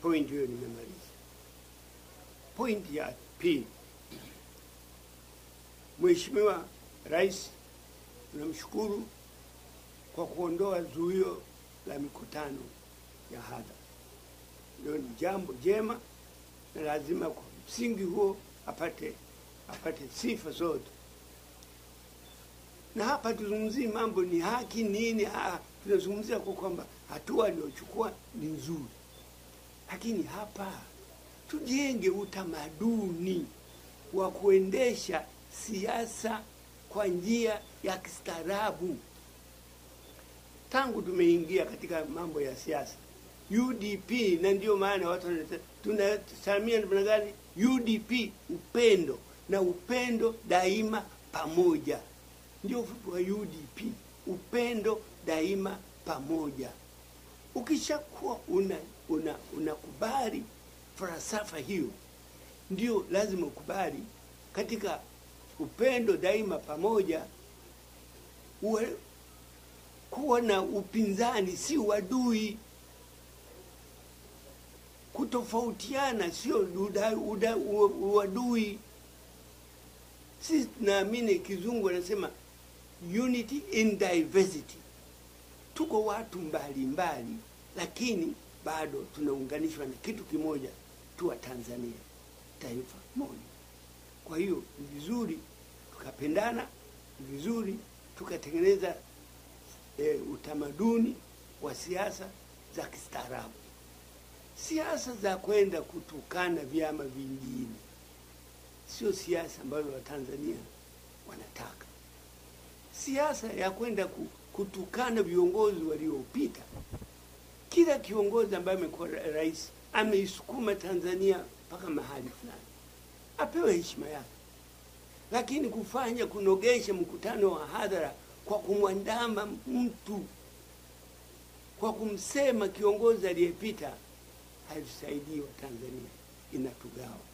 Point hiyo nimemaliza. Point ya pili, Mheshimiwa Rais, tunamshukuru kwa kuondoa zuio la mikutano ya hadhara. Ndio ni jambo jema, na lazima kwa msingi huo apate sifa zote. Na hapa tuzungumzie mambo ni haki nini, tunazungumzia kwa kwamba hatua aliyochukua ni nzuri. Lakini hapa tujenge utamaduni wa kuendesha siasa kwa njia ya kistaarabu. Tangu tumeingia katika mambo ya siasa UDP, na ndio maana watu tunasalimia namna gani? UDP, upendo, na upendo daima pamoja. Ndio ufupi wa UDP, upendo daima pamoja. Ukishakuwa unakubali falsafa hiyo, ndio lazima ukubali katika upendo daima pamoja kuwa na upinzani, si wadui. Kutofautiana sio uadui. Sisi tunaamini, kizungu anasema unity in diversity. Tuko watu mbalimbali, lakini bado tunaunganishwa na kitu kimoja, tuwa Tanzania, taifa moja. Kwa hiyo ni vizuri tukapendana, ni vizuri tukatengeneza utamaduni wa siasa za kistaarabu. Siasa za kwenda kutukana vyama vingine sio siasa ambayo Watanzania wanataka. Siasa ya kwenda kutukana viongozi waliopita, kila kiongozi ambaye amekuwa rais ameisukuma Tanzania mpaka mahali fulani, apewe heshima yake. Lakini kufanya kunogesha mkutano wa hadhara kwa kumwandama mtu, kwa kumsema kiongozi aliyepita, haisaidii Watanzania, inatugawa.